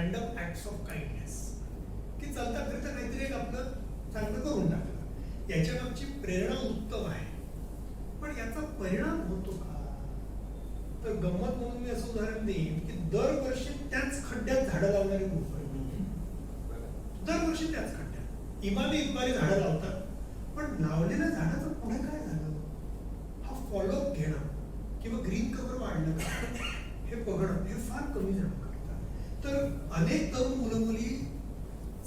Random acts of kindness, की चालता फिरता काहीतरी एक आपलं चांगलं करून टाकलं. याच्या मागची प्रेरणा उत्तम आहे, पण याचा परिणाम होतो का? तर गंमत म्हणून मी असं उदाहरण देईन की दरवर्षी त्याच खड्ड्यात झाडं लावणारी लोक आहेत. दरवर्षी त्याच खड्ड्यात इमानी इतबारी झाडं लावतात, पण लावलेल्या झाडाचं पुढे काय झालं हा फॉलोअप घेणं किंवा ग्रीन कव्हर वाढलं का हे बघणं हे फार कमी जण करतात. तर अनेक तरुण मुलं मुली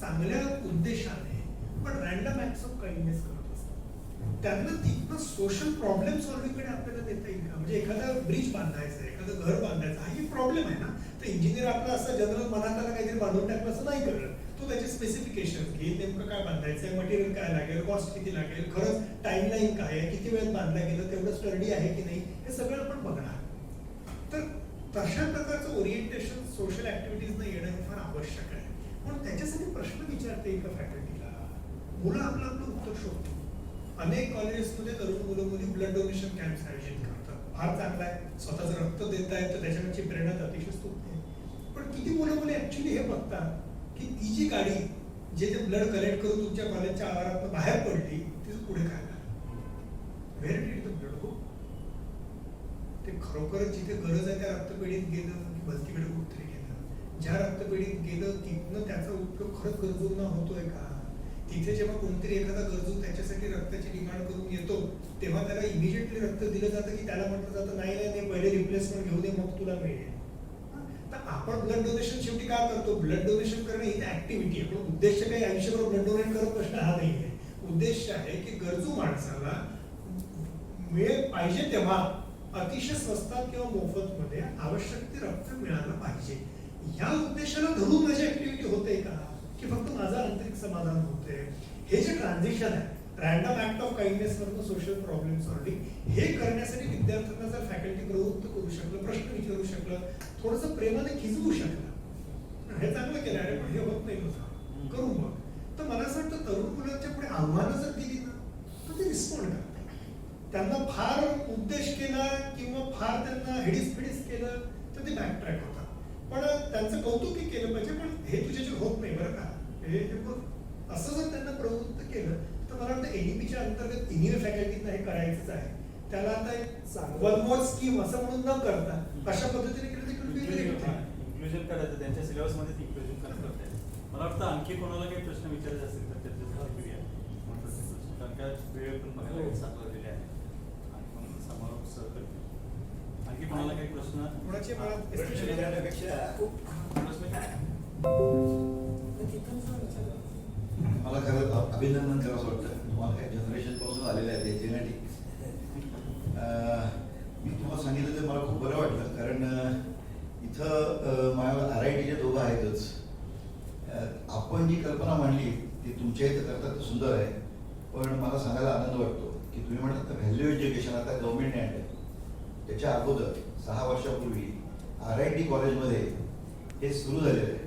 चांगल्या उद्देशाने पण रॅन्डम ऍक्ट्स ऑफ काइंडनेस करत असतात. त्यातनं तिथनं सोशल प्रॉब्लेम सॉल्व्हिंगकडे आपल्याला देता येईल का? म्हणजे एखादा ब्रिज बांधायचं आहे, एखादं घर बांधायचं, हा ही प्रॉब्लेम आहे ना. तर इंजिनियर आपला असं जनरल मनात आला काहीतरी बांधून टाकलं असं नाही करत. तो त्याचे स्पेसिफिकेशन घेईल, नेमकं काय बांधायचं आहे, मटेरियल काय लागेल, कॉस्ट किती लागेल, खरंच टाइमलाईन काय आहे, किती वेळात बांधलं गेलं, तेवढं स्टडी आहे की नाही, हे सगळं आपण बघणार. तर तशा प्रकारचं ओरिएंटेशन सोशल ऍक्टिव्हिटीजनं येणं हे फार आवश्यक आहे. पण त्याच्यासाठी प्रश्न विचारते एका फॅकल्टीला, मुलं आपलं आपलं उत्तर शोधतो. अनेक कॉलेजेसमध्ये तरुण मुलं मुली ब्लड डोनेशन कॅम्प्स आयोजित करतात, फार चांगला आहे. स्वतःचं रक्त देत आहेत तर त्याच्यावरची प्रेरणा अतिशय स्तुत्य आहे. पण किती मुलं मुली ऍक्च्युली हे बघतात की ती जी गाडी जे ते ब्लड कलेक्ट करून तुमच्या कॉलेजच्या आवारात बाहेर पडली, तिचं पुढे काय झालं, व्हेअर डिड द ब्लड गो? ते खरोखरच जिथे गरज आहे त्या रक्तपेढीत गेलं की भलतीकडे कुठतरी गेलं? ज्या रक्तपेढीत गेलं तिथनं त्याचा उपयोग खरंच गरजूंना होतोय का? तिथे जेव्हा कोणतरी एखादा गरजू त्याच्यासाठी रक्ताची डिमांड करून येतो तेव्हा त्याला इमिजिएटली रक्त दिलं जातं की त्याला म्हटलं जातं नाही नाही पहिले रिप्लेसमेंट घेऊ दे मग तुला मिळेल? तर आपण ब्लड डोनेशन शेवटी काय करतो? ब्लड डोनेशन करणं ही ऍक्टिव्हिटी आहे, पण उद्देश काही आयुष्यभर ब्लड डोनेट करत प्रश्न हा नाही आहे. उद्देश आहे की गरजू माणसाला मिळेल पाहिजे तेव्हा अतिशय स्वस्तात किंवा मोफत मध्ये आवश्यक ते रक्त मिळालं पाहिजे. या उद्देशाला धरून माझी ऍक्टिव्हिटी होते का, की फक्त माझं आंतरिक समाधान होते? हे जे ट्रान्झिशन आहे रॅन्डम ऍक्ट ऑफ काइंडनेस मधून सोशल प्रॉब्लेम सॉल्व्हिंग, हे करण्यासाठी विद्यार्थ्यांना जर फॅकल्टी प्रवृत्त करू शकलं, प्रश्न विचारू शकलं, थोडंसं प्रेमाने खिजवू शकलं, हे चांगलं केलं. अरे पण हे होत नाही तुझं, करून बघ. तर मला असं वाटतं तरुण मुलांच्या पुढे आव्हानं जर दिली ना तर ते रिस्पॉन्ड करतात. त्यांना फार उद्देश केला किंवा फार त्यांना हेडीस फिडीस केलं तर ते बॅकट्रॅक होतात. पण त्यांचं कौतुकही केलं पाहिजे, पण हे तुझ्याचे होत नाही बरं का, हे बघ, असं जर त्यांना प्रवृत्त केलं तर मला वाटतं एडीपीच्या अंतर्गत इंजिनियर फॅकल्टीना हे करायचंच आहे. त्याला आता वन मोर स्कीम असं म्हणून न करता अशा पद्धतीने केलं तर इन्क्लुजन करायचं, त्यांच्या सिलेबस मध्ये इन्क्लुजन करत. मला वाटतं आणखी कोणाला काही प्रश्न विचारायचे असतील तर त्याच्यासाठी कारण का वेळ पण बघायला सापडलेले आहे आणि म्हणून समारोप सहकारी. आणखी कोणाला काही प्रश्न? कोणाचे मला खरं अभिनंदन करावं वाटतं. तुम्हाला काही जनरेशन पासून आलेलं आहे ते जेनेटिक. मी तुम्हाला सांगितलं तर मला खूप बरं वाटलं, कारण इथं माझ्या RITचे दोघं आहेतच. आपण जी कल्पना मांडली ती तुमच्या इथं करतात सुंदर आहे, पण मला सांगायला आनंद वाटतो की तुम्ही म्हणतात तर व्हॅल्यू एज्युकेशन आता गव्हर्नमेंटने आणलं. त्याच्या अगोदर 6 वर्षापूर्वी RIT कॉलेजमध्ये हे सुरू झालेलं आहे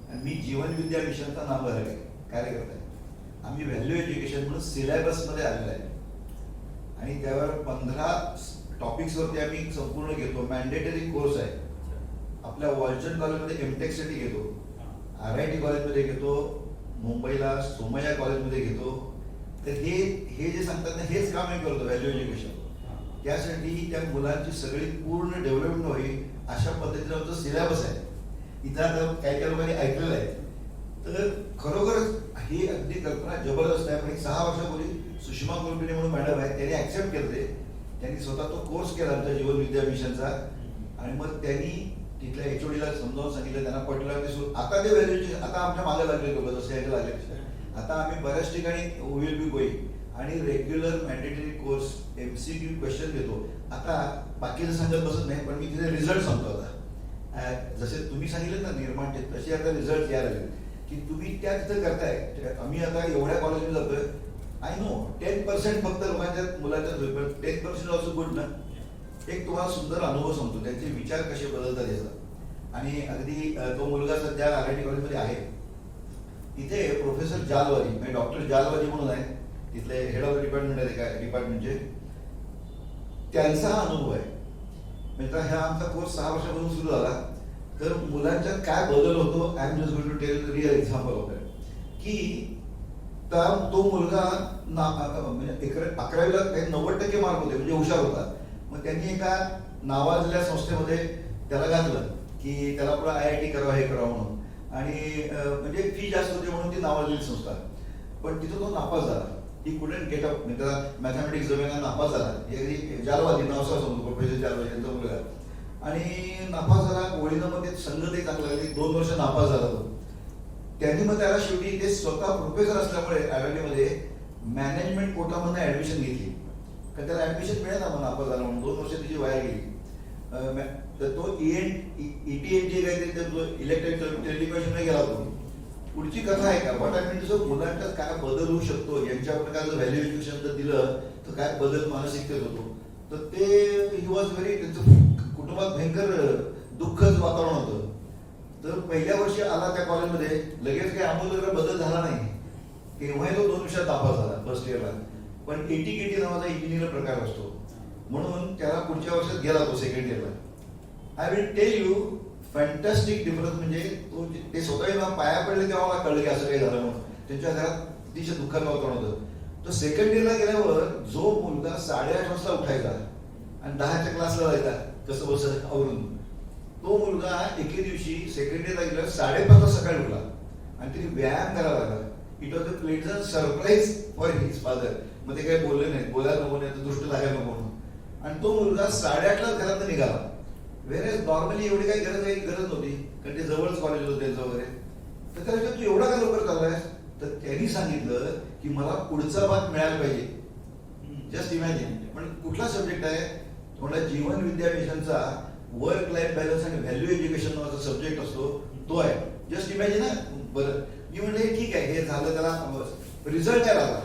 आणि मी जीवन विद्या मिशनचा नाव कार्यकर्ता आहे. आम्ही व्हॅल्यू एज्युकेशन म्हणून सिलेबसमध्ये आलेलं आहे आणि त्यावर 15 टॉपिक्सवरती आम्ही संपूर्ण घेतो. मॅन्डेटरी कोर्स आहे. आपल्या वॉल्चन कॉलेजमध्ये MTech साठी घेतो, RIT कॉलेजमध्ये घेतो, मुंबईला सोमय्या कॉलेजमध्ये घेतो. तर हे जे सांगतात ना हेच काम आम्ही करतो व्हॅल्यू एज्युकेशन. त्यासाठी त्या मुलांची सगळी पूर्ण डेव्हलपमेंट होईल अशा पद्धतीनं आमचा सिलेबस आहे. इथं आता काही लोकांनी ऐकलेलं आहे. तर खरोखरच ही अगदी कल्पना जबरदस्त आहे. पण 6 वर्षापूर्वी सुषमा कुलकर्णी म्हणून मॅडम आहे, त्यांनी ऍक्सेप्ट केले. त्यांनी स्वतः तो कोर्स केला आमच्या जीवन विद्या मिशनचा आणि मग त्यांनी तिथल्या HODला समजावून सांगितलं, त्यांना पटलं. आता ते व्हॅल्यूचे आता आमच्या मागे लागले लोक जसे यायला लागले. आता आम्ही बऱ्याच ठिकाणी विल बी गोईंग आणि regular mandatory course MCQ question घेतो. आता बाकीचं सांगत बसत नाही, पण मी तिथे रिझल्ट सांगतो. आता जसे तुम्ही सांगितले ना निर्माण तसे आता रिझल्ट यायला लागले की तुम्ही त्या तिथं करताय. आम्ही आता एवढ्या कॉलेजमध्ये जातोय. आय नो 10% फक्त लोकांच्या मुलांच्या 10% ऑल्सो गुड ना. एक तुम्हाला सुंदर अनुभव सांगतो त्यांचे विचार कसे बदलतात याचा. आणि अगदी तो मुलगा सध्या RIT कॉलेजमध्ये आहे. इथे प्रोफेसर जालवारी म्हणजे डॉक्टर जालवारी म्हणून आहे, तिथले हेड ऑफ डिपार्टमेंट आहे काय डिपार्टमेंटचे. त्यांचा हा अनुभव आहे. म्हणजे हा आमचा कोर्स 6 वर्षापासून सुरू झाला. तर मुलांच्यात काय बदल होतो, I am just going to tell real example of that, की तो मुलगा म्हणजे 11वीला काही 90% मार्क होते, म्हणजे हुशार होता. मग त्यांनी एका नावाजलेल्या संस्थेमध्ये त्याला घातलं की त्याला पुढे IIT करावं, हे करावं म्हणून. आणि म्हणजे फी जास्त होती म्हणून ती नावाजलेली संस्था. पण तिथं तो नापास झाला. ही कुडंट गेट अप, म्हणजे त्याला मॅथमॅटिक्स जमेना, नापास झाला. जालवादी नाव सांगतो, प्रोफेसर जालवादी यांचा मुलगा. आणि नापास झाला. ओळीनं मग ते संगती चांगलं लागली. 2 वर्ष नापास झाला तो. त्यांनी मग त्याला शेवटी ते स्वतः प्रोफेसर असल्यामुळे IIT मध्ये मॅनेजमेंट कोटामधून ऍडमिशन घेतली. कारण त्याला ऍडमिशन मिळेल ना, मग नापास झाला म्हणून 2 वर्ष तिची वाया गेली. तर तो ETNG काहीतरी इलेक्ट्रिक टेलिकम्युनिकेशन गेला तो. पुढची कथा आहे का, व्हॉट आय मीन टू से, मुलांच्यात काय बदल होऊ शकतो, यांच्या प्रकारचं व्हॅल्यू एज्युकेशन जर दिलं तर काय बदल मानसिकतेत होतो. तर ते ही वॉज व्हेरी, त्यांचं कुटुंबात भयंकर दुःखच वातावरण होतं. तर पहिल्या वर्षी आला त्या कॉलेजमध्ये, लगेच काही आमूलाग्र बदल झाला नाही. तेव्हाही तो 2 वर्षात नापास झाला फर्स्ट इयरला. पण ATKT नावाचा इंजिनियर प्रकार असतो, म्हणून त्याला पुढच्या वर्षात गेला तो सेकंड इयरला. I will tell you fantastic difference. म्हणजे तो ते स्वतः पाया पडले तेव्हा मला कळलं की असं काही झालं म्हणून. त्यांच्या घरात अतिशय दुःखाचं वातावरण होतं. तर सेकंड इयरला गेल्यावर जो मुलगा 8:30 वाजता उठायचा आणि 10च्या क्लासला जायचा कसं बस आवरून, तो मुलगा एके दिवशी सेकंड इयरला गेल्यावर 5:30 सकाळी उठला आणि तिने व्यायाम करायला लागला. It was a pleasant surprise for his father. मग ते काही बोलले नाही, बोलायला नको नाही तर दृष्ट लागायला नको म्हणून. आणि तो मुलगा 8:30ला घरात निघाला. वेळेस नॉर्मली एवढी काही गरज नव्हती, कारण ते जवळच कॉलेज होतं त्यांचं वगैरे. तर त्याला तू एवढा काय लवकर चाललाय, तर त्यांनी सांगितलं की मला पुढचा भाग मिळायला पाहिजे. Just imagine. पण कुठला सब्जेक्ट आहे, थोडा जीवन विद्या मिशनचा वर्क लाईफ बॅलन्स आणि व्हॅल्यू एज्युकेशन नावाचा सब्जेक्ट असतो, तो आहे. जस्ट इमॅजिन ना. बरं, मी म्हणले ठीक आहे, हे झालं, त्याला रिझल्ट काय आला.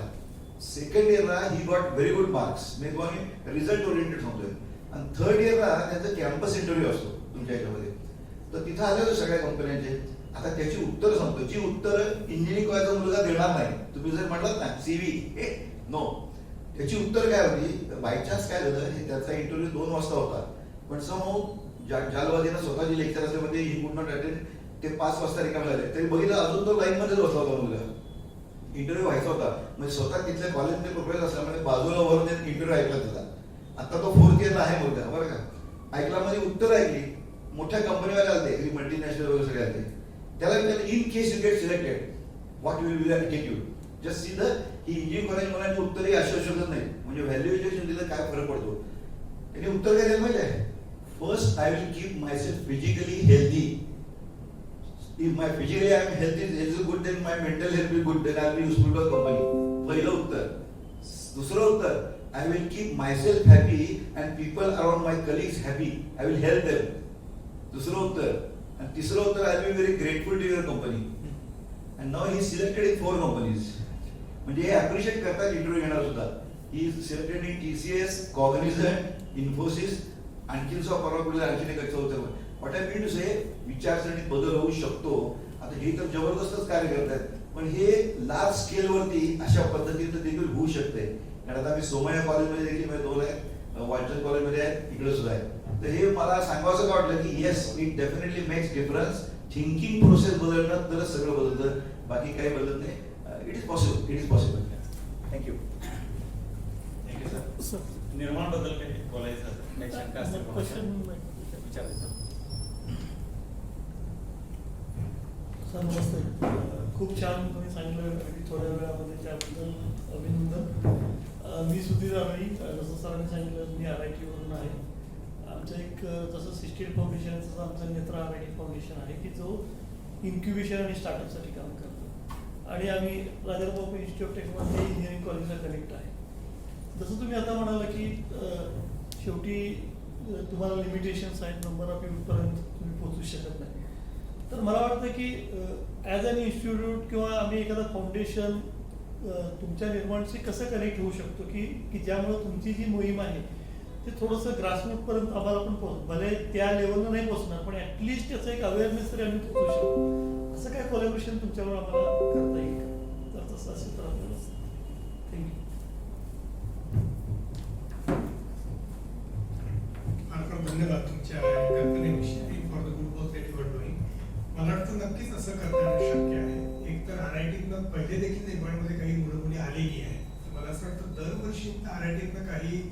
सेकंड इयरला he got very good marks. मी तुम्हाला रिझल्ट ओरिएंटेड सांगतोय. आणि थर्ड इयरला त्यांचा कॅम्पस इंटरव्ह्यू असतो तुमच्या याच्यामध्ये. तर तिथं आले सगळ्या कंपन्यांचे. आता त्याची उत्तरं सांगतो, जी उत्तरं इंजिनिअरिंग करायचा मुलगा देणार नाही. तुम्ही जर म्हटलात ना CV नो, त्याची उत्तर काय होती. बायचान्स काय झालं, हे त्याचा इंटरव्ह्यू 2 वाजता होता, पण समोर जालवादीनं स्वतःची lecture असल्यामध्ये he could not attend. ते 5 वाजता रिकामे झाले. तरी बघितलं अजून तो लाईन मध्येच बसला होता मुलगा. इंटरव्ह्यू व्हायचा होता, म्हणजे स्वतः तिथल्या कॉलेजमध्ये प्रोफेसर असल्यामुळे बाजूला वरून इंटरव्ह्यू ऐकला तिथला. आता तो 4th इयरला आहे मुलगा, बरं का. ऐकला म्हणजे उत्तर ऐकली. मोठ्या कंपनीवाले आलते, मल्टीनॅशनल वगैरे सगळे आलते. त्याला विचारलं, in case you get selected what will be attitude. Just see the he engineering college मुलांची उत्तरही अशी शोधत नाही. म्हणजे व्हॅल्यू एज्युकेशन दिलं काय फरक पडतो. त्यांनी उत्तर काय दिलं माहिती आहे. First I will keep myself physically healthy. If my physically I am healthy is good, then my mental health will be good, then I will be useful to the company. पहिलं उत्तर. दुसरं उत्तर, I will keep myself happy and people around my colleagues happy. I will help them. दुसरं उत्तर. आणि तिसरं उत्तर, I will be very grateful to your company. And now he is selected in 4 companies. म्हणजे हे अप्रिशिएट करतात interview घेणार सुद्धा. He is selected in TCS, Cognizant, Infosys, आणखीन परवा आणखीन एक होतं. व्हॉट आय मीन टू से, विचारसरणीत बदल होऊ शकतो. आता हे तर जबरदस्तच कार्य करतात, पण हे लार्ज स्केलवरती अशा पद्धतीनं देखील होऊ शकते. कारण आता मी सोमय्या कॉलेजमध्ये देखील 2 आहे, वाटचंद कॉलेजमध्ये आहे, इकडे सुद्धा आहे. तर हे मला सांगावंसं का वाटलं की yes, it definitely makes difference. Thinking process बदलणं तरच सगळं बदलतं, बाकी काही बदलत नाही. It is possible, it is possible. Thank you. Thank you sir. निर्माण बद्दल काही बोलायचं शंका असेल विचारायचं. सर नमस्ते. खूप छान तुम्ही सांगितलं अगदी थोड्या वेळामध्ये, त्याबद्दल अभिनंदन. मी सुधीर आरळी, जसं सरांनी सांगितलं मी RIT वरून आहे. आमचं एक जसं सिस्टीम फाउंडेशन, तसं आमचं नेत्रा RIT फाउंडेशन आहे की जो इन्क्युबेशन आणि स्टार्टअपसाठी काम करतो. आणि आम्ही Rajaram institute of technology engineering कॉलेजला कनेक्ट आहे. जसं तुम्ही आता म्हणाला की शेवटी तुम्हाला लिमिटेशन्स आहेत, नंबर ऑफ युथपर्यंत तुम्ही पोहोचू शकत नाही. तर मला वाटतं की ॲज अन इन्स्टिट्यूट किंवा आम्ही एखादं फाउंडेशन तुमच्या निर्माणशी कसं कनेक्ट होऊ शकतो की ज्यामुळं तुमची जी मोहीम आहे ते थोडंसं ग्रासरूटपर्यंत आम्हाला पण भले त्या लेवलला नाही पोहोचणार, पण ॲटलिस्ट त्याचं एक अवेअरनेस तरी आम्ही पोहोचू शकतो. असं काय कोलॅबोरेशन तुमच्यावर आम्हाला करता येईल का? तर तसं असेल तर आपल्याला थँक्यू. फार फार धन्यवाद तुमच्या कल्पनेविषयी, for the good work that you are मला वाटतं नक्कीच असं करणं शक्य आहे. एक तर RIT पहिले देखील निर्माणमध्ये काही मुलं मुली आलेली आहेत. तर मला असं वाटतं दरवर्षी RIT काही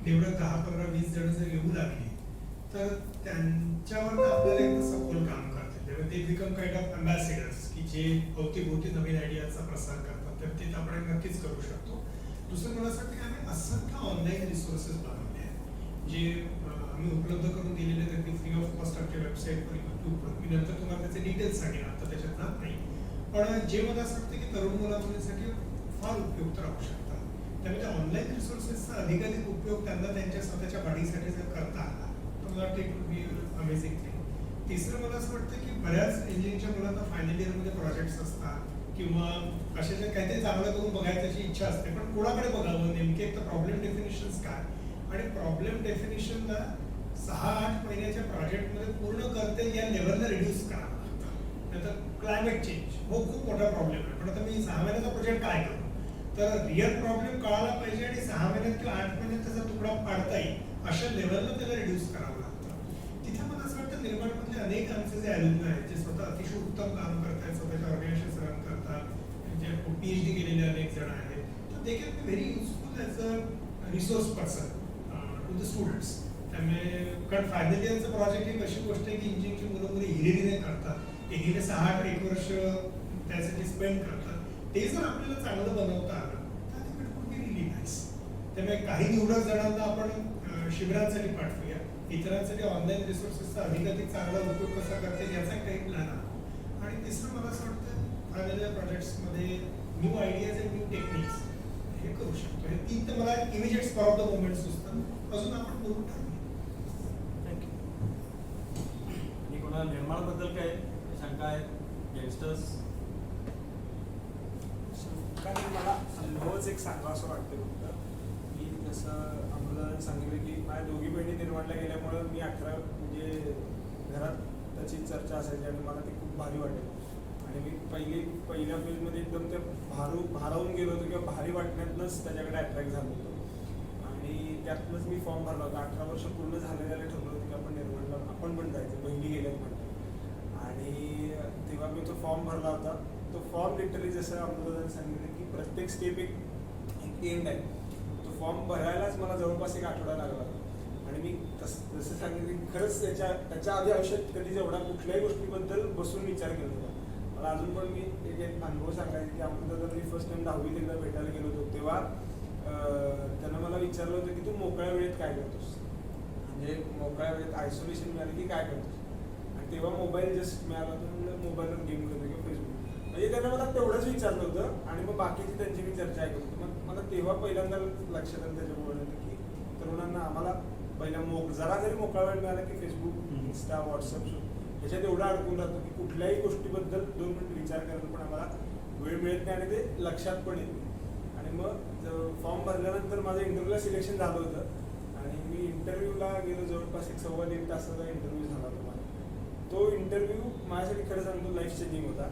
निवडक 10, 15, 20 जण जर येऊ लागली तर त्यांच्यावर आपल्याला एक सखोल काम करते. त्यामुळे ते बिकम काइंड ऑफ अँबॅसेडर्स की जे अवतीभोवती नवीन आयडियाचा प्रसार करतात. तर ते आपण नक्कीच करू शकतो. दुसरं मला असं वाटतं की आम्ही असंख्य ऑनलाईन रिसोर्सेस बनवले आहेत जे आम्ही उपलब्ध करून दिलेले आहेत. अगदी फ्री ऑफ कॉस्ट आमच्या वेबसाईटवर यूट्यूबवर. मी नंतर तुम्हाला त्याचे डिटेल्स सांगेन, आता त्याच्यात जात नाही. पण जे मला असं वाटतं की तरुण मुलामुलींसाठी फार उपयुक्त राहू शकतात. त्यामुळे ऑनलाईन रिसोर्सेसचा अधिकाधिक उपयोग त्यांना त्यांच्या स्वतःच्या वाढीसाठी जर करता आला तर मला वाटतं it would be amazing thing. तिसरं मला असं वाटतं की बऱ्याच इंजिनिअरिंगच्या मुलांना फायनल इयरमध्ये प्रोजेक्ट्स असतात किंवा अशाच्या काहीतरी चांगलं करून बघायची इच्छा असते. पण कोणाकडे बघावं नेमके, एक तर प्रॉब्लेम डेफिनेशन्स काय आणि प्रॉब्लेम डेफिनेशनला 6-8 महिन्याच्या प्रोजेक्टमध्ये पूर्ण करते या लेवलला रिड्यूस करावं लागतं. नंतर क्लायमेट चेंज हो खूप मोठा प्रॉब्लेम आहे. पण आता मी 6 महिन्याचा प्रोजेक्ट काय करू, तर रिअल प्रॉब्लेम कळायला पाहिजे आणि 6 महिन्यात किंवा 8 महिन्यात त्याचा तुकडा पाडता येईल अशा लेवलला त्याला रिड्यूस करावं लागतं. तिथे मला असं वाटतं निर्माणमधले अनेक आमचे जे ॲल्युमनाय आहेत जे स्वतः अतिशय उत्तम काम करतात, स्वतःच्या ऑर्गनायझेशन रन करतात, जे PhD केलेले अनेक जण आहेत, तर they can be very useful as a resource person to the students. त्यामुळे कारण फायनल इयरचं प्रोजेक्ट एक अशी गोष्ट आहे की इंजिनिअरिंगची मुलं मुली हिरिरीने करतात. एकीने 6-8 वर्ष त्यासाठी स्पेंड करतात. ते जर आपल्याला चांगलं बनवता आलं तर it would be really nice. त्यामुळे काही निवडक जणांना आपण शिबिरांसाठी पाठवूया, इतरांसाठी ऑनलाईन रिसोर्सेसचा अधिकाधिक चांगला उपयोग कसा करता येईल याचा काही प्लॅन आहे. आणि तिसरं मला असं वाटतं फायनल इयर प्रोजेक्ट्समध्ये new ideas and new techniques हे करू शकतो. हे 3 तर मला immediate spot of the moment सुचतात. अजून आपण बोलू टाकू. आणि कोणाला निर्माणाबद्दल काय शंका आहे? यंगस्टर्स कारण मला अनुभवच एक सांगा असं वाटतं फक्त की जसं आम्हाला सांगितलं की माझ्या दोघी बहिणी निर्माणला गेल्यामुळं मी 18 म्हणजे घरात त्याची चर्चा असायची आणि मला ते खूप भारी वाटेल. आणि मी पहिल्या फील्डमध्ये एकदम ते भारावून गेलो होतो किंवा भारी वाटण्यातनंच त्याच्याकडे अट्रॅक्ट झालो होतो. आणि त्यातनंच मी फॉर्म भरला होता. 18 वर्ष पूर्ण झालेल्याला ठरलं होतं की आपण निर्माणला आपण पण जायचं, बहिणी गेल्यात म्हणतो. आणि तेव्हा मी तो फॉर्म भरला होता. तो फॉर्म लिटरली जसं अमृताने सांगितलं की प्रत्येक स्टेप एक एंड आहे. तो फॉर्म भरायलाच मला जवळपास 1 आठवडा लागला. आणि मी जसं सांगितलं की खरंच त्याच्या आधी आयुष्यात कधी जेवढा कुठल्याही गोष्टीबद्दल बसून विचार केला होता. मला अजून पण मी एक अनुभव सांगायचा की अमृताला मी फर्स्ट टाइम 10वीत एकदा भेटायला गेलो होतो तेव्हा त्यानं मला विचारलं होतं की तू मोकळ्या वेळेत काय करतोस, म्हणजे मोकळ्या वेळेत आयसोलेशन मिळालं की काय करतोस. आणि तेव्हा मोबाईल जस्ट मिळाला होता, म्हणलं मोबाईलवर गेम करतो किंवा फेसबुक. म्हणजे त्यांना मला तेवढंच विचारलं होतं आणि मग बाकीची त्यांची मी चर्चा ऐकत होतो. मग मला तेव्हा पहिल्यांदा लक्षात आलं त्याच्यामुळे की तरुणांना आम्हाला पहिला जरा जरी मोकळा वेळ मिळाला की फेसबुक, इन्स्टा, व्हॉट्सअप ह्याच्यात एवढा अडकून राहतो की कुठल्याही गोष्टीबद्दल 2 मिनिट विचार करायला पण आम्हाला वेळ मिळत नाही आणि ते लक्षात पण येत नाही. आणि मग फॉर्म भरल्यानंतर माझं इंटरव्ह्यूला सिलेक्शन झालं होतं आणि मी इंटरव्ह्यूला गेलो. जवळपास 1-1.25 तासाचा इंटरव्ह्यू झाला होता माझा. तो इंटरव्ह्यू माझ्यासाठी खरं सांगतो लाईफ चेंजिंग होता.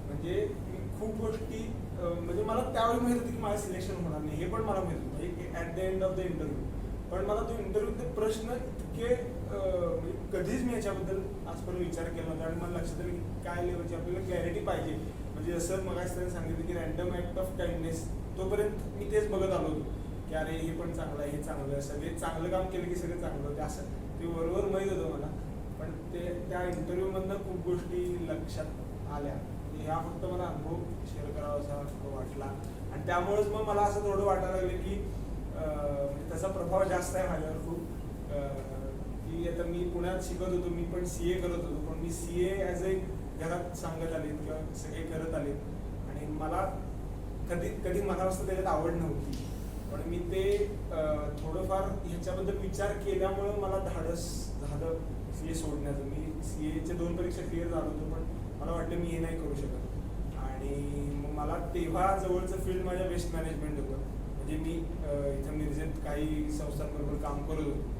म्हणजे मी खूप गोष्टी म्हणजे मला त्यावेळी माहित होतं की माझं सिलेक्शन होणार नाही, हे पण मला माहित होतं म्हणजे at the end of the interview. पण मला तो इंटरव्ह्यूचे प्रश्न इतके म्हणजे कधीच मी याच्याबद्दल आजपर्यंत विचार केला नव्हता. आणि मला लक्षात आलं की काय लेवलची आपल्याला क्लॅरिटी पाहिजे. म्हणजे जसं मग त्यांनी सांगितलं की रँडम ॲक्ट ऑफ काइंडनेस, तोपर्यंत मी तेच बघत आलो होतो की अरे हे पण चांगलं आहे, हे चांगलं आहे, सगळे चांगलं काम केलं की सगळं चांगलं होतं असं ते वरवर माहीत होतं मला. पण त्या इंटरव्ह्यूमधनं खूप गोष्टी लक्षात आल्या. हा फक्त मला अनुभव शेअर करावा असा वाटला. आणि त्यामुळेच मग मला असं थोडं वाटायला लागलं की त्याचा प्रभाव जास्त आहे माझ्यावर खूप. की आता मी पुण्यात शिकत होतो, मी पण CA करत होतो. पण मी CA ॲज अ घरात सांगत आले किंवा सगळे करत आले आणि मला कधी मनापासून त्याच्यात आवड नव्हती. पण मी ते थोडंफार ह्याच्याबद्दल विचार केल्यामुळं मला धाडस झालं CA सोडण्याचं. मी CAच्या 2 परीक्षा क्लिअर झालो होतो पण मला वाटलं मी हे नाही करू शकत. आणि मग मला तेव्हा जवळचं फील्ड माझ्या वेस्ट मॅनेजमेंट होतं. म्हणजे मी इथं मिरजेत काही संस्थांबरोबर काम करत होतो.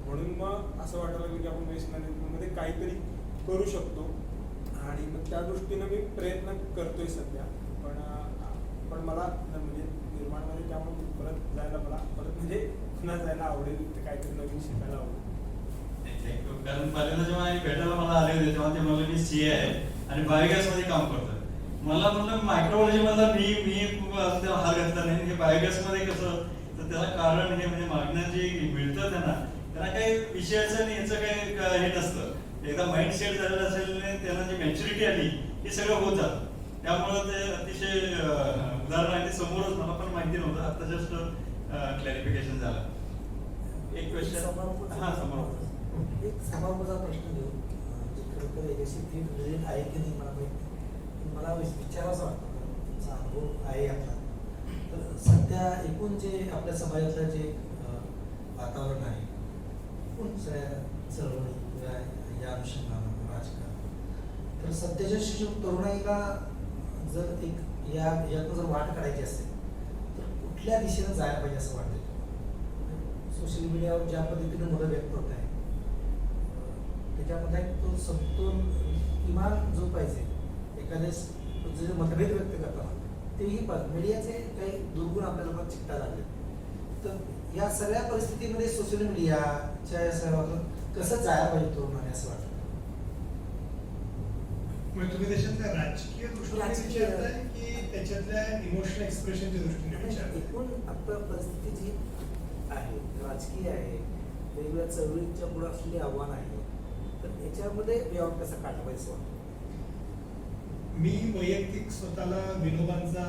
म्हणून मग असं वाटायला लागलं की आपण वेस्ट मॅनेजमेंटमध्ये काहीतरी करू शकतो. आणि मग त्या दृष्टीनं मी प्रयत्न करतोय सध्या. पण मला म्हणजे निर्माणमध्ये त्यामुळे मला परत म्हणजे पुन्हा जायला आवडेल, ते काहीतरी नवीन शिकायला आवडेल. थँक्यू. कारण पहिल्यांदा जेव्हा भेटायला मला आले होते तेव्हा ते म्हणले मी CA आहे आणि बायोगॅस मध्ये काम करतोय. मला म्हणलं मायक्रोबायोलॉजी मधला मी त्याला हार घातला नाही. हे बायोगॅस मध्ये कसं, तर त्याला कारण हे म्हणजे मागणं जे मिळतं त्यांना काही विषयाचं आणि याचं काही हे नसतं. एकदा माइंड सेट झालेलं असेल, त्यांना जी मॅच्युरिटी आली हे सगळं होत जातं. त्यामुळं ते अतिशय उदाहरण आहे ते समोरच मला पण माहिती नव्हतं, आता जस्ट क्लॅरिफिकेशन झालं. एक क्वेश्चन हा समोर एक समारोपाचा प्रश्न घेऊ, जे खरोखर याच्याशी थेट रिलेट आहे की नाही मला माहिती, मला विचारायचं वाटतं, कारण तुमचा अनुभव आहे आपला. तर सध्या एकूण जे आपल्या समाजातलं जे वातावरण आहे, एकूण सगळ्या चळवळी किंवा या अनुषंगानं राजकारण, तर सध्याच्या शिशु तरुणाईला जर एक यातनं जर वाट काढायची असेल तर कुठल्या दिशेनं जायला पाहिजे असं वाटतं? सोशल मीडियावर ज्या पद्धतीने मुलं व्यक्त होत आहे, त्याच्यामध्ये तो समतोल किमान जो पाहिजे, एखादे जे मतभेद व्यक्त करताना तेही पाहिजे. मीडियाचे काही दुर्गुण आपल्या लोकांना चिकटा लागले. तर या सगळ्या परिस्थितीमध्ये सोशल मीडियाच्या या सर्वातून कसं जायला पाहिजे तरुणाने असं वाटतं? म्हणजे तुम्ही त्याच्यातल्या राजकीय दृष्टीने विचारताय की त्याच्यातल्या इमोशनल एक्सप्रेशनच्या दृष्टीने विचारताय? एकूण आपल्या परिस्थिती जी आहे, राजकीय आहे, वेगवेगळ्या चळवळीच्या पुढे असलेली आव्हान आहे, तर याच्यामध्ये व्यवहार कसा काढला पाहिजे असं वाटतं? मी वैयक्तिक स्वतःला विनोबांचा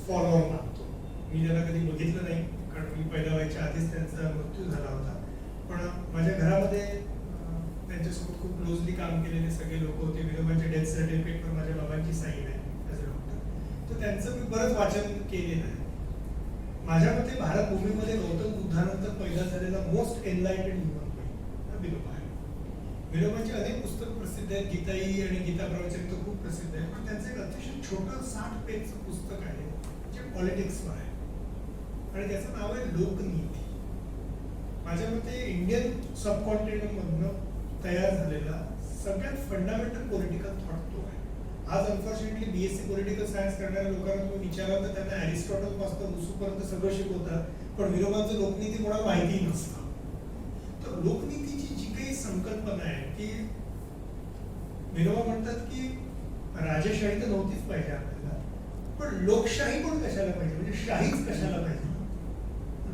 फॉलोअर मानतो. मी त्याला कधी बघितलं नाही, कारण मी पहिल्या व्हायच्या आधीच त्यांचा मृत्यू झाला होता. पण माझ्या घरामध्ये त्यांच्यासोबत खूप क्लोजली काम केलेले सगळे लोक होते. विनोबांच्या डेथ सर्टिफिकेटवर माझ्या बाबांची साईन आहे ॲज अ डॉक्टर. तर त्यांचं मी बरंच वाचन केलेलं आहे. माझ्या मते भारत भूमीमध्ये गौतम बुद्धानंतर पैदा झालेला मोस्ट एनलाइटेड ह्युमन बीइंग विनोबा आहे. विनोबांची अनेक पुस्तकं प्रसिद्ध आहेत. गीताई आणि गीता प्रवचन तर खूप प्रसिद्ध आहे. पण त्यांचं एक अतिशय छोटं 60 पेजचं पुस्तक आहे जे पॉलिटिक्सवर आहे आणि त्याचं नाव आहे लोकनीती. माझ्या मते इंडियन सबकॉन्टिनेंटमधनं तयार झालेला सगळ्यात फंडामेंटल पॉलिटिकल थॉट तो आहे. आज अनफॉर्च्युनेटली BSc पॉलिटिकल सायन्स करणाऱ्या लोकांना तुम्ही विचाराल तर त्यांना अरिस्टॉटल पासून रुसूपर्यंत सगळं शिकवतात, पण विनोबांचं लोकनीती कोणाला माहिती नसतं. तर लोकनीतीची जी काही संकल्पना आहे ती विनोबा म्हणतात की राजेशाही तर नव्हतीच पाहिजे आपल्याला, पण लोकशाही पण कशाला पाहिजे, म्हणजे शाहीच कशाला पाहिजे,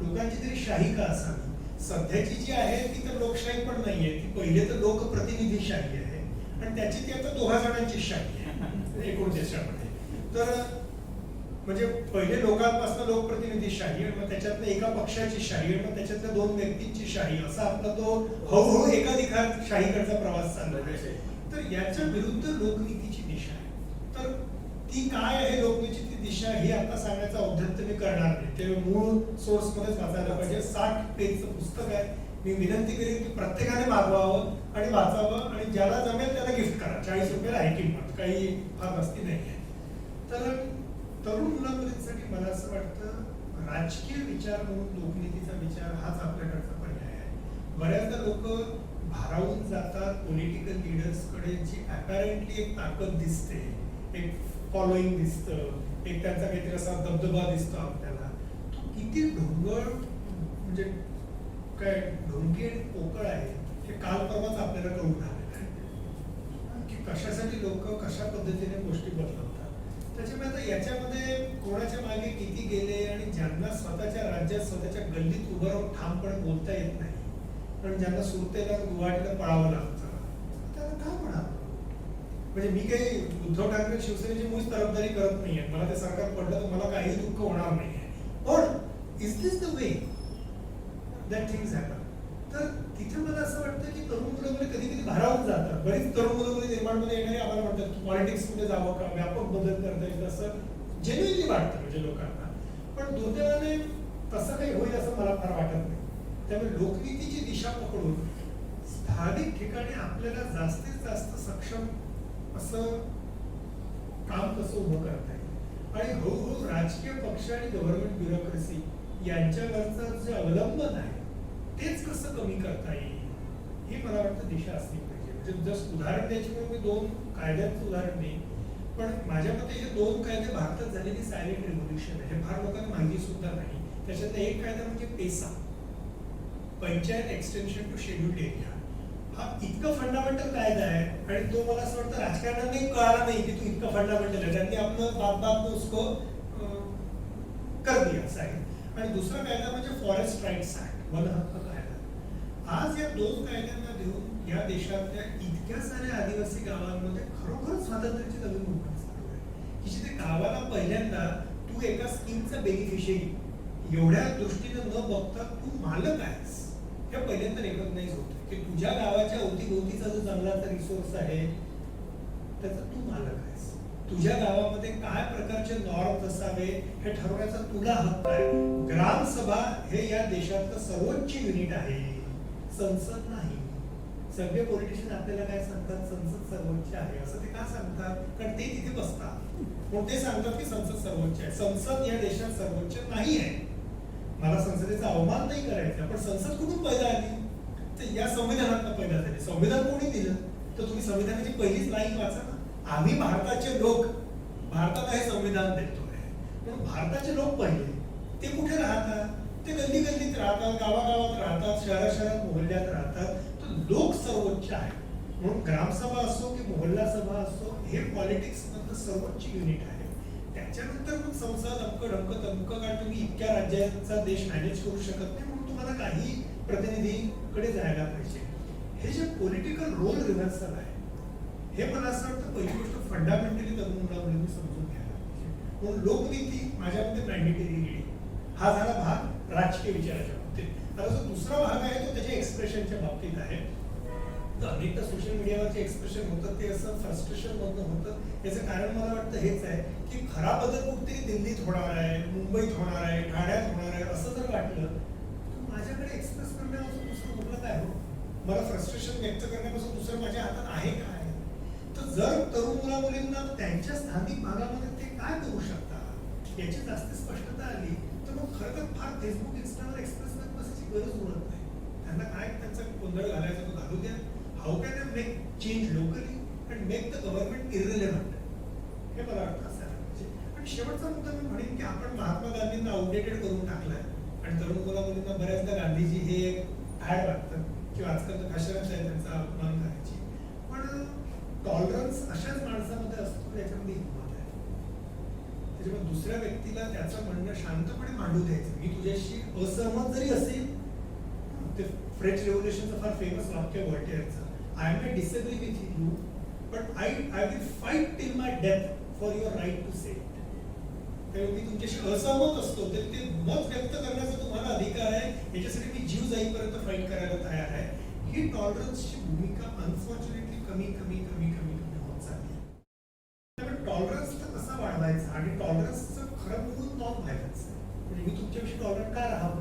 लोकांची तरी शाही का असावी. सध्याची जी आहे ती तर लोकशाही पण नाहीये, ती पहिले तर लोकप्रतिनिधीशाही आहे आणि त्याची ती आता 2 जणांची शाही आहे एकूण देशामध्ये. तर म्हणजे पहिले लोकांपासून लोकप्रतिनिधीशाही आणि मग त्याच्यातनं एका पक्षाची शाही आणि मग त्याच्यातल्या 2 व्यक्तींची शाही, असा आपला तो हळूहळू एकाधिकार शाहीकडचा प्रवास चालू आहे. तर याच्या विरुद्ध लोकनीतीची दिशा आहे. तर ती काय आहे लोकनीतीची दिशा ही आता सांगण्याचा औद्धत्य मी करणार नाही. ते मूळ सोर्स मध्येच वाचायला पाहिजे. 60 पेजचं पुस्तक आहे. मी विनंती करेन की प्रत्येकाने मागवावं आणि वाचावं आणि ज्याला जमेल त्याला गिफ्ट करा. 40 रुपये आहे किंमत, काही फार मस्ती नाही आहे. तर तरुण मुलामुलींसाठी मला असं वाटतं राजकीय विचार म्हणून लोकनीतीचा विचार हाच आपल्याकडचा पर्याय आहे. बऱ्याचदा लोक भारावून जातात पॉलिटिकल लीडर्सकडे, जी अपॅरेंटली एक ताकद दिसते, एक फॉलोईंग दिसतं, एक त्यांचा काहीतरी असा दबदबा दिसतो आपल्याला. तो किती ढोंगळ म्हणजे काय ढोंगी आणि पोकळ आहे हे काल परवाच आपल्याला कळून आलेलं आहे की कशासाठी लोक कशा पद्धतीने गोष्टी बदलवतात. त्याच्यामुळे आता याच्यामध्ये कोणाच्या मागे किती गेले आणि ज्यांना स्वतःच्या राज्यात स्वतःच्या गल्लीत उभं राहून ठामपणे बोलता येत नाही, पण ज्यांना सुरतेला गुवाहाटीला पळावं लागतं, त्याला का म्हणावं. म्हणजे मी काही उद्धव ठाकरे शिवसेनेची मुळीच तरफदारी करत नाहीये. मला ते सरकार पडलं तर मला काही दुःख होणार नाहीये. पण is this the way that things happen? तर तिथे मला असं वाटतं की तरुण मुलं कधी कधी भारावून जातात. बरीच तरुण मुलं निर्माणमध्ये येणारे आम्हाला म्हणतात की पॉलिटिक्समध्ये जावं का, व्यापक बदल करता येईल, असं जेन्युइनली वाटतं म्हणजे लोकांना. पण दुर्दैवाने तसं काही होईल असं मला फार वाटत नाही. त्यामुळे लोकनीतीची दिशा पकडून स्थानिक ठिकाणी आपल्याला जास्तीत जास्त सक्षम असं काम कसं उभं करता येईल आणि हळूहळू राजकीय पक्ष आणि गव्हर्नमेंट ब्युरोक्रेसी यांच्यावरचं जे अवलंबन आहे तेच कसं कमी करता येईल ही मला वाटतं दिशा असली पाहिजे. म्हणजे जस्ट उदाहरण द्यायची म्हणून मी 2 कायद्यांचं उदाहरण देईन, पण माझ्या मते हे 2 कायदे भारतात झालेली सायलेंट रिव्होल्युशन आहे. हे फार लोकांना माहिती सुद्धा नाही. त्याच्यातला एक कायदा म्हणजे PESA, panchayat extension to scheduled area. हा इतका फंडामेंटल कायदा आहे आणि तो मला असं वाटतं राजकारणाने कळाला नाही की तो इतका फंडामेंटल आहे. त्यांनी आपलं बाप उसको कर दिया असं आहे. आणि दुसरा कायदा म्हणजे फॉरेस्ट राईट्स ऍक्ट, वन हक्क कायदा. आज या दोन कायद्यांना देऊन या देशातल्या इतक्या साऱ्या आदिवासी गावांमध्ये खरोखर स्वातंत्र्याची नवीन मूव्हमेंट चालू आहे की जिथे गावाला पहिल्यांदा तू एका स्कीमचा बेनिफिशियरी एवढ्या दृष्टीने न बघता तू मालक आहेस हे पहिल्यांदा रेकॉग्नाइज होतं की तुझ्या गावाच्या अवतीभोवतीचा जो जंगलाचा रिसोर्स आहे त्याचा तू मालक आहेस. तुझ्या गावामध्ये काय प्रकारचे नॉर्म्स असावे हे ठरवण्याचा तुला हक्क आहे. ग्रामसभा हे या देशातलं सर्वोच्च युनिट आहे, संसद नाही. सगळे पॉलिटिशियन आपल्याला काय सांगतात, संसद सर्वोच्च आहे असं ते का सांगतात, कारण ते तिथे बसतात म्हणून ते सांगतात की संसद सर्वोच्च आहे. संसद या देशात सर्वोच्च नाही आहे. मला संसदेचा अवमान नाही करायचा, पण संसद कुठून पैदा आली, तर या संविधानातनं पैदा झाली. संविधान कोणी दिलं, तर तुम्ही संविधानाची पहिलीच लाईन वाचा ना. आम्ही भारताचे लोक, भारताला हे संविधान देतोय म्हणून भारताचे लोक पहिले. ते कुठे राहतात, ते गल्ली गल्लीत राहतात, गावागावात राहतात, शहरात मोहल्ल्यात राहतात. तर लोक सर्वोच्च आहे म्हणून ग्रामसभा असो की मोहल्ला सभा असो हे पॉलिटिक्स मधलं सर्वोच्च युनिट आहे. त्याच्यानंतर मग संसद अमकं कारण तुम्ही इतक्या राज्यांचा देश मॅनेज करू शकत नाही म्हणून तुम्हाला काही प्रतिनिधीकडे जायला पाहिजे. हे जे पॉलिटिकल रोल रिव्हर्सल आहे हे मला असं वाटतं पहिली गोष्ट फंडामेंटली तरुण मुलामुलींनी समजून घ्यायला पाहिजे. म्हणून लोकनीती माझ्यामध्ये मॅन्डेटरी रीडिंग हा झाला भाग राजकीय विचाराच्या बाबतीत. आता जो दुसरा भाग आहे तो त्याच्या एक्सप्रेशनच्या बाबतीत आहे. तर अनेकदा सोशल मीडियावरचे एक्सप्रेशन होतं ते असं फ्रस्ट्रेशन मधनं होतं. याचं कारण मला वाटतं हेच आहे की खरा बदल कुठेतरी दिल्लीत होणार आहे, मुंबईत होणार आहे, ठाण्यात होणार आहे असं जर वाटलं तर माझ्याकडे एक्सप्रेस करण्यापासून दुसरं कुठलं काय हो, मला फ्रस्ट्रेशन व्यक्त करण्यापासून दुसरं माझ्या हातात आहे काय. तर जर तरुण मुला मुलींना त्यांच्या स्थानिक भागामध्ये ते काय करू शकतात याची जास्त स्पष्टता आली तर मग खरं तर फार फेसबुक इंस्टावर एक्सप्रेस करत बसायची गरज उरत नाही. त्यांना काय त्यांचा गोंधळ घालायचा तो घालू द्या. How can I make change locally and make the government irrelevant हे मला वाटतं असायला पाहिजे. आणि शेवटचा मुद्दा मी म्हणेन की आपण महात्मा गांधींना आउटडेटेड करून टाकलाय आणि तरुण मुला मुलींना बऱ्याचदा गांधीजी हे फॅड वाटतं किंवा आजकाल तर भाषणात आहे त्यांचा अपमान करायची. पण टॉलरन्स अशाच माणसामध्ये असतो याच्यामध्ये हिंमत आहे. त्याच्यामुळे दुसऱ्या व्यक्तीला त्याचं म्हणणं शांतपणे मांडू द्यायचं. मी तुझ्याशी असहमत जरी असेल, ते फ्रेंच रेव्होल्युशनचं फार फेमस वाक्य व्हॉल्टेअरचं, I may disagree with you but I will fight till my death for your right to say it. त्यामुळे मी तुमच्याशी असहमत असतो तरी ते मत व्यक्त करण्याचा तुम्हाला अधिकार आहे, याच्यासाठी मी जीव जाईपर्यंत फाईट करायला तयार आहे. ही टॉलरन्सची भूमिका अनफॉर्च्युनेटली कमी होत चालली. त्यामुळे टॉलरन्स कसा वाढवायचा आणि टॉलरन्सचं खरं मूळ नॉन व्हायलन्स आहे. म्हणजे मी तुमच्याविषयी टॉलरंट का राहावं,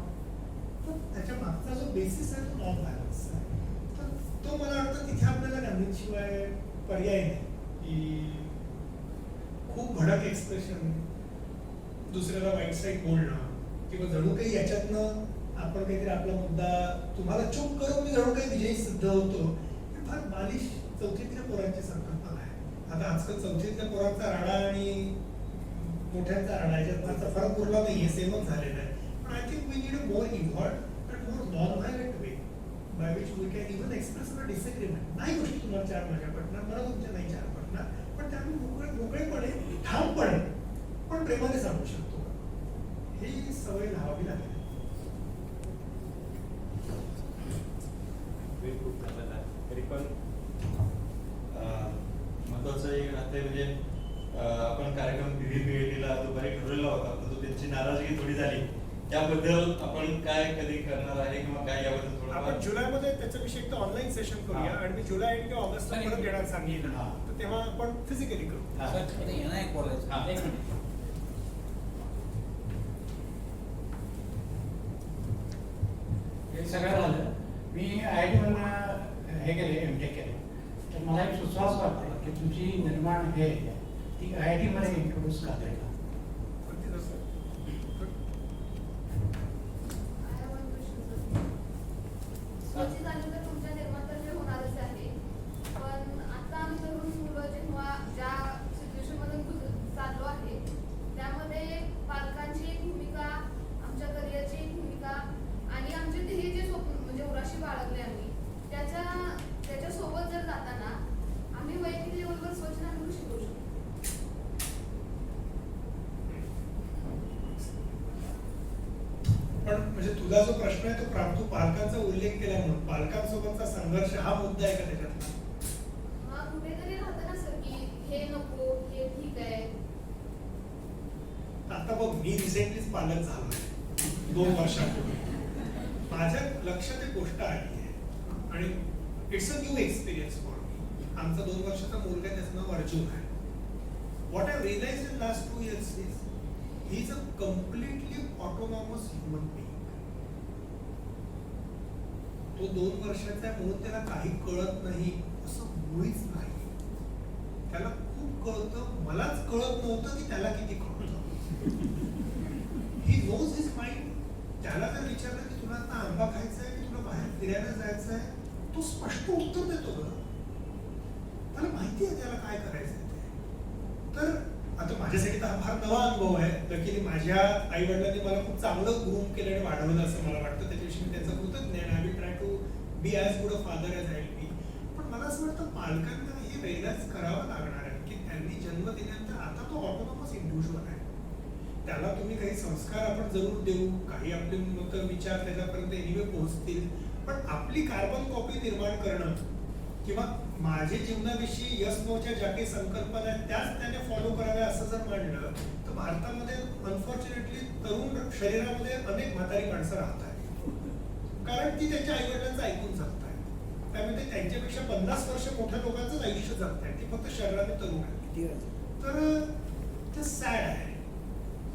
तर त्याच्या मागचा जो बेसिस आहे तो नॉन व्हायलन्स आहे. तर तो मला वाटतं तिथे आपल्याला गांधींशिवाय पर्याय नाही की खूप भडक एक्सप्रेशन, दुसऱ्याला वाईट साईड बोलणं किंवा जणू काही याच्यातनं आपण काहीतरी आपला मुद्दा तुम्हाला चूक करून मी जणू काही विजयी सिद्ध होतो. हे फार बालिश चौथीतल्या पोरांची संकल्पना आहे. आता आजकाल चौथीतल्या पोरांचा राडा आणि मोठ्यांचा राडा याच्यात फारचा फरक उरला नाहीये, सेमच झालेला आहे. पण I think we need a more evolved and more non violent way by which we can even express our disagreement. नाही गोष्टी तुम्हाला चार माझ्या पटणार, मला तुमच्या नाही चार पटणार, पण त्यामुळे मोकळेपणे ठामपणे पण प्रेमाने सांगू शकतो. ही सवय लावावी लागेल. खूप झालेला आहे तरी पण महत्वाचं एक राहते म्हणजे आपण कार्यक्रम BBBADला दुपारी ठरवलेला होता, पण तो त्यांची नाराजगी थोडी झाली. त्याबद्दल आपण काय कधी करणार आहे किंवा काय याबद्दल थोडं आपण जुलैमध्ये त्याच्याविषयी एक ऑनलाईन सेशन करूया आणि मी जुलै किंवा ऑगस्टला परत येणार सांगेन, तर तेव्हा आपण फिजिकली करू. हे सगळं झालं. मी IIT मधनं हे केले, MTech केले. तर मला एक सुचवास वाटतं की तुमची निर्माण हे ती IIT मध्ये इंट्रोड्यूस करता येईल. तुमच्या निर्माण होणारच आहे, पण आता आम्ही तरुण मुलं जेव्हा ज्या सिच्युएशन मधून चाललो आहे त्यामध्ये पालकांची एक भूमिका, आमच्या करिअरची एक भूमिका आणि आमचे हे जे स्वप्न म्हणजे उराशी बाळगले आम्ही त्याच्या तुझा जो प्रश्न आहे तू पालकांचा उल्लेख केला म्हणून पालकांसोबतचा संघर्ष हा मुद्दा आहे का त्याच्यातला? हा कुठेतरी राहतं ना सर की हे नको हे ठीक आहे. आता बघ मी रिसेंटलीच पालक झालोय 2 वर्षापूर्वी. माझ्या लक्षात एक गोष्ट आली आहे आणि it's a new experience for me. आमचा 2 वर्षाचा मुलगा आहे, त्याचं नाव अर्जुन आहे. What I realised in last 2 years is he is a completely autonomous human being. तो 2 वर्षाचा आहे म्हणून त्याला काही कळत नाही असं मुळीच नाही. त्याला खूप कळतं, मलाच कळत नव्हतं की त्याला किती कळतं. He knows his mind. त्याला जर विचारलं की तुला आता आंबा खायचा आहे की तुला बाहेर फिरायला जायचं आहे, तो स्पष्ट उत्तर देतो ग. त्याला माहिती आहे त्याला काय करायचं आहे ते. तर आता माझ्यासाठी तर हा फार नवा अनुभव आहे. लकीली माझ्या आई वडिलांनी मला खूप चांगलं ग्रूम केलं आणि वाढवलं असं मला वाटतं. त्याच्याविषयी मी त्यांचं कृतज्ञ आहे. I will try to be as good a father as I will be. पण मला असं वाटतं पालकांना हे रिअलाइज करावं लागणार आहे की त्यांनी जन्म दिल्यानंतर आता तो ऑटोनॉमस इंडिव्हिज्युअल आहे. त्याला तुम्ही काही संस्कार आपण जरूर देऊ, काही आपले मत विचार त्याच्यापर्यंत एनिवे पोहोचतील, पण आपली कार्बन कॉपी निर्माण करणं किंवा माझ्या जीवनाविषयी यस नोच्या ज्या काही संकल्पना आहेत त्याच त्याने फॉलो कराव्या असं जर म्हणलं तर भारतामध्ये अनफॉर्च्युनेटली तरुण शरीरामध्ये अनेक म्हातारी माणसं राहत आहेत. कारण ती त्यांच्या आई वडिलांचं ऐकून जगत आहेत. त्यामुळे त्यांच्यापेक्षा 50 वर्ष मोठ्या लोकांचंच आयुष्य जगत आहे. ती फक्त शरीराने तरुण आहे. तर ते सॅड आहे.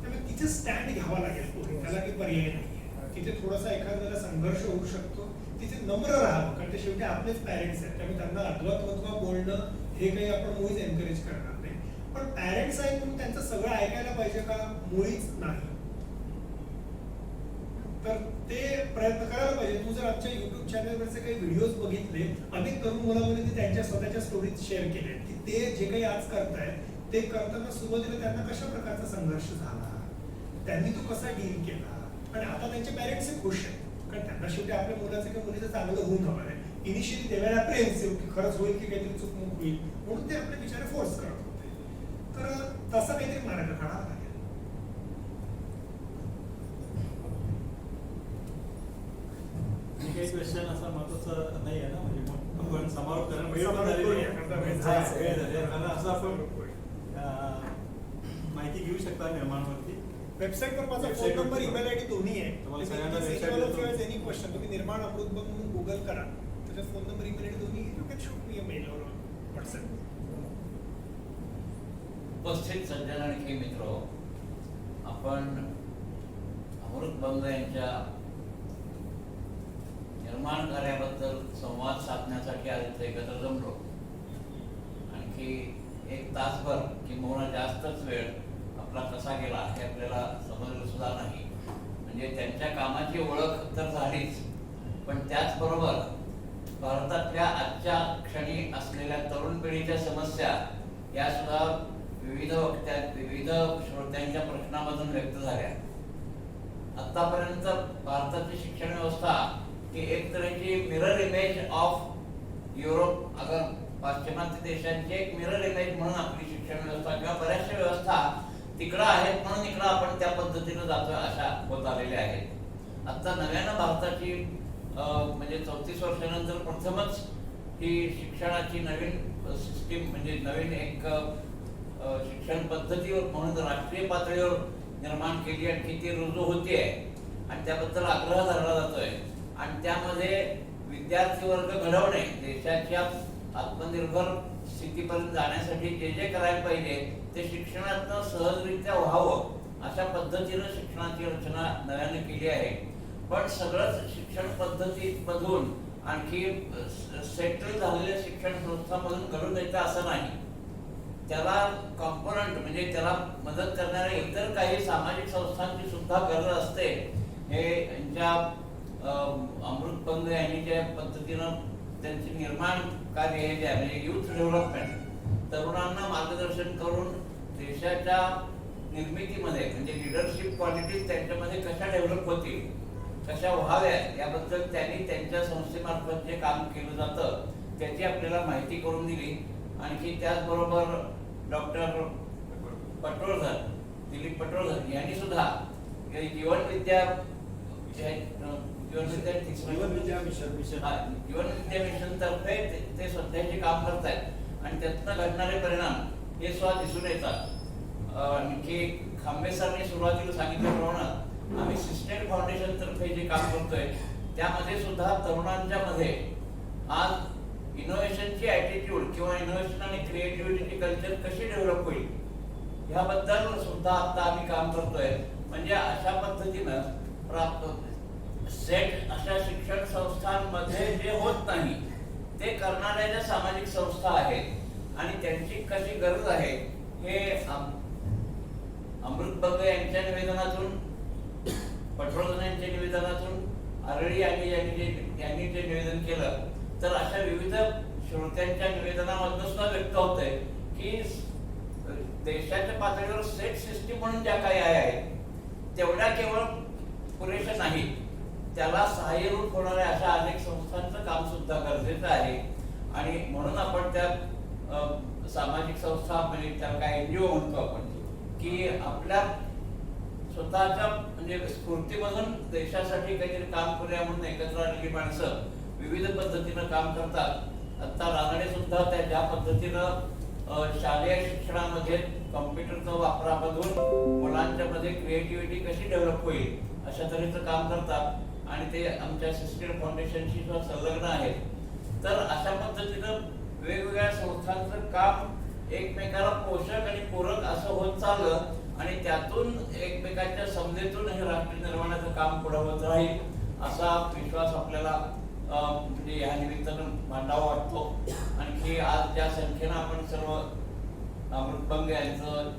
त्यामुळे तिथे स्टँड घ्यावा लागेल पुढे. त्याला काही पर्याय नाही. तिथे थोडासा एखाद्याला संघर्ष होऊ शकतो. तिथे नम्र राहावं, कारण ते शेवटी आपलेच पॅरेंट्स आहेत. त्यामुळे त्यांना अद्वा बोलणं हे काही आपण मुळीच एनकरेज करणार नाही. पण पॅरेंट्स आहेत म्हणून त्यांचं सगळं ऐकायला पाहिजे का? मुळीच नाही. तर ते प्रयत्न करायला पाहिजे. तू जर आमच्या युट्यूब चॅनलवरचे काही व्हिडिओज बघितले, अनेक तरुण मुलामुली त्यांच्या स्वतःच्या स्टोरीज शेअर केल्या की ते जे काही आज करतायत ते करताना सुरुवातीला त्यांना कशा प्रकारचा संघर्ष झाला, त्यांनी तो कसा डील केला, आणि आता त्यांचे पॅरेंट्स खुश आहेत. कारण त्यांना शेवटी आपल्या मुलाचं किंवा मुलीचं चांगलं होऊन हवं आहे. इनिशियली ते वेळेला अप्रेन्सिव्ह की खरंच होईल की काहीतरी चुकमुक होईल म्हणून ते आपले विचार फोर्स करत होते. तर तसा काहीतरी मार्ग काढावा लागेल. काही क्वेश्चन असा महत्वाचा नाही आहे ना, म्हणजे मग आपण समारोप करणं वेळ पण समारोप झालेली करूया, आहे. कारण वेळ हा, झाली. वेळ झाली आहे. कारण असं आपण माहिती घेऊ शकता निर्माणवरती. वेबसाईटवर माझा फोन वेबसाईटवर नंबर, तुम्हाला- ईमेल आयडी दोन्ही आहे. तुम्हाला सगळ्यांना वेबसाईटवर एनी क्वेश्चन तुम्ही निर्माण अमृत बघ म्हणून गुगल करा, त्याच्यात फोन नंबर, ईमेल आयडी दोन्ही. You can shoot me a mail or WhatsApp. उपस्थित सज्जन आणि मित्र, आपण अमृत बंग यांच्या निर्माण कार्याबद्दल संवाद साधण्यासाठी आज इथे एकत्र जमलो. आणखी 1 तासभर किंबहुना जास्तच वेळ आपला कसा गेला हे आपल्याला समजलं सुद्धा नाही. म्हणजे त्यांच्या कामाची ओळख तर झालीच, पण त्याचबरोबर भारतातल्या आजच्या क्षणी असलेल्या तरुण पिढीच्या समस्या या सुद्धा विविध वक्त्यात विविध श्रोत्यांच्या प्रश्नामधून व्यक्त झाल्या. आतापर्यंत भारताची शिक्षण व्यवस्था ही एक तऱ्हेची मिरर इमेज ऑफ युरोप, अगर पाश्चिमात्य देशांची एक मिरर इमेज म्हणून आपली शिक्षण व्यवस्था किंवा बऱ्याचशा व्यवस्था तिकडं आहेत म्हणून इकडं आपण त्या पद्धतीनं जातोय अशा होत आलेल्या आहेत. आता नव्यानं भारताची म्हणजे 34 वर्षानंतर प्रथमच ही शिक्षणाची नवीन सिस्टीम म्हणजे नवीन एक शिक्षण पद्धतीवर म्हणून राष्ट्रीय पातळीवर निर्माण केली आणि ती रुजू होतीये आणि त्याबद्दल आग्रह धरला जातोय. आणि त्यामध्ये विद्यार्थी वर्ग घडवणे, देशाच्या आत्मनिर्भर स्थितीपर्यंत जाण्यासाठी जे जे करायला पाहिजे ते शिक्षणातनं सहजरित्या व्हावं अशा पद्धतीनं शिक्षणाची रचना नव्याने केली आहे. पण सगळंच शिक्षण पद्धतीमधून आणखी सेटल झालेल्या शिक्षण संस्थांमधून घडून येतं असं नाही. त्याला कॉम्पोनंट म्हणजे त्याला मदत करणाऱ्या इतर काही सामाजिक संस्थांची सुद्धा गरज असते. हे यांच्या अमृत बंग यांनी ज्या पद्धतीनं त्यांचे निर्माण कार्य हे जे आहे म्हणजे युथ डेव्हलपमेंट, तरुणांना मार्गदर्शन करून देशाच्या निर्मितीमध्ये म्हणजे लिडरशिप क्वालिटीज त्यांच्यामध्ये कशा डेव्हलप होतील, कशा व्हाव्या याबद्दल त्यांनी त्यांच्या संस्थेमार्फत जे काम केलं जातं त्याची आपल्याला माहिती करून दिली. आणखी त्याचबरोबर डॉक्टर पटवर्धन, दिलीप पटवर्धन यांनी सुद्धा जीवन विद्या जीवन विद्या जीवन विद्या मिशन. हा, जीवन विद्या मिशन तर्फे ते सध्याचे काम करतायत आणि त्यातनं घडणारे परिणाम हे स्वतः दिसून येतात. आणखी खांबे सरांनी सुरुवातीला सांगितल्याप्रमाणे आम्ही सिस्टेम फाउंडेशन तर्फे जे काम करतोय त्यामध्ये सुद्धा तरुणांच्या मध्ये आज इनोव्हेशनची ॲटिट्यूड किंवा इनोव्हेशन आणि क्रिएटिव्हिटीची कल्चर कशी डेव्हलप होईल ह्याबद्दल सुद्धा आता आम्ही काम करतोय. म्हणजे अशा पद्धतीनं प्राप्त सेट अशा शिक्षण संस्थांमध्ये जे होत नाही ते करणाऱ्या ज्या सामाजिक संस्था आहेत आणि त्यांची कशी गरज आहे हे अमृत बंग यांच्या निवेदनातून, पटवर्धन यांच्या निवेदनातून, आरळी यांनी जे निवेदन केलं तर अशा विविध श्रोत्यांच्या निवेदनामधून सुद्धा व्यक्त होत आहे की देशाच्या पातळीवर सेट सिस्टीम म्हणून ज्या काही आहेत तेवढ्या केवळ पुरेशा नाही, त्याला सहाय्यरूप होणाऱ्या अशा अनेक संस्थांचं काम सुद्धा गरजेचं आहे. आणि म्हणून आपण त्या सामाजिक संस्था म्हणजे त्याला काय NGO म्हणतो आपण की आपल्या स्वतःच्या म्हणजे स्फूर्तीमधून देशासाठी काहीतरी काम करूया म्हणून एकत्र आलेली माणसं विविध पद्धतीनं काम करतात. आता रानडे सुद्धा त्या ज्या पद्धतीनं शालेय शिक्षणामध्ये कॉम्प्युटरचा वापरामधून मुलांच्या मध्ये क्रिएटिव्हिटी कशी डेव्हलप होईल अशा तऱ्हेचं काम करतात आणि ते आमच्या सिस्टर फाउंडेशनशी सुद्धा संलग्न आहेत. तर अशा पद्धतीनं वेगवेगळ्या संस्थांचं काम एकमेकाला पोषक आणि पूरक असं होत चाललं आणि त्यातून एकमेकांच्या समजेतून हे राष्ट्र निर्माणाचं काम पुढे होत राहील असा विश्वास आपल्याला म्हणजे या निमित्तानं मांडावा वाटतो. आणखी आज ज्या संख्येनं आपण सर्व अमृत बंग यांचं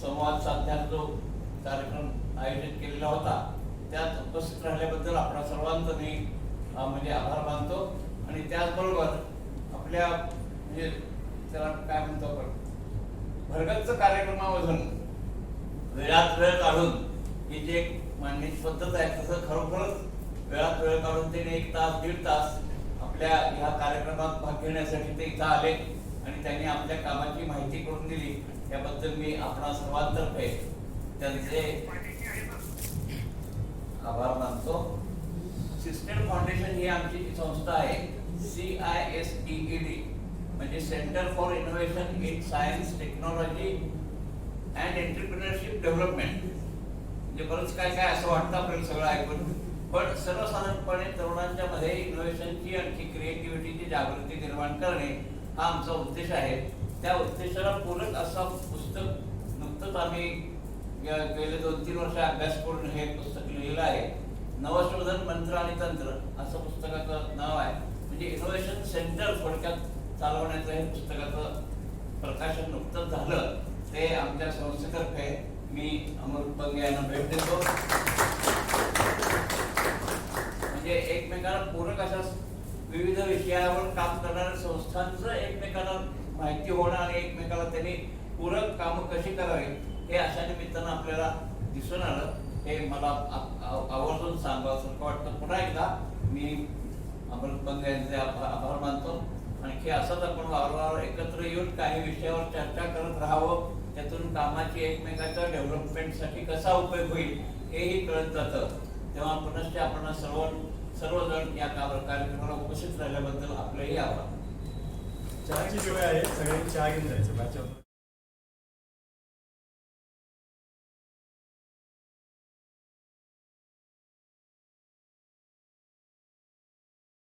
संवाद साधण्याचा जो कार्यक्रम आयोजित केलेला होता त्यात उपस्थित राहिल्याबद्दल आपल्या सर्वांचं मी म्हणजे आभार मानतो. आणि त्याचबरोबर आपल्या म्हणजे त्याला काय म्हणतो आपण भरगच्च कार्यक्रमामधून वेळात वेळ काढून ही जी एक मांडण्याची पद्धत आहे तसं खरोखरच वेळात वेळ काढून त्यांनी 1 तास 1.5 तास आपल्या ह्या कार्यक्रमात भाग घेण्यासाठी ते इथं आले आणि त्यांनी आपल्या कामाची माहिती करून दिली याबद्दल मी आपणा सर्वांतर्फे त्यांचे आभार मानतो. सिस्टर फाउंडेशन ही आमची संस्था आहे CISTED म्हणजे centre for innovation in science technology and entrepreneurship development. म्हणजे बरंच काय काय असं वाटतं आपल्याला सगळं ऐकून, पण सर्वसाधारणपणे तरुणांच्या मध्ये इनोव्हेशनची आणखी क्रिएटिव्हिटीची जागृती निर्माण करणे हा आमचा उद्देश आहे. त्या उद्देशाला पूरक असं पुस्तक नुकतंच आम्ही गेले 2-3 वर्ष अभ्यास करून हे पुस्तक लिहिलं आहे. नवशोधन मंत्र आणि तंत्र असं पुस्तकाचं नाव आहे. म्हणजे इनोव्हेशन सेंटर थोडक्यात चालवण्याचं हे पुस्तकाचं प्रकाशन नुकतंच झालं. ते आमच्या संस्थेतर्फे मी अमृत बंग यांना भेट देतो. म्हणजे एकमेकांना पूरक अशा विविध विषयावर काम करणाऱ्या संस्थांचं एकमेकांना माहिती होणं आणि एकमेकाला त्यांनी पूरक कामं कशी करावी हे अशा निमित्तानं आपल्याला दिसून आलं. हे मला आवर्जून सांगावं वाटतं. पुन्हा एकदा मी अमृत बंग यांचे आभार मानतो. आणखी असंच आपण वारंवार एकत्र येऊन काही विषयावर चर्चा करत राहावं, त्यातून कामाची एकमेकांच्या डेव्हलपमेंटसाठी कसा उपयोग होईल हेही कळत जातं. तेव्हा पुनश्च आपण सर्वजण या कार्यक्रमाला उपस्थित राहिल्याबद्दल आपलेही आभार. चहाची वेळ आहे, सगळ्यांनी चहा घेऊन जायचं.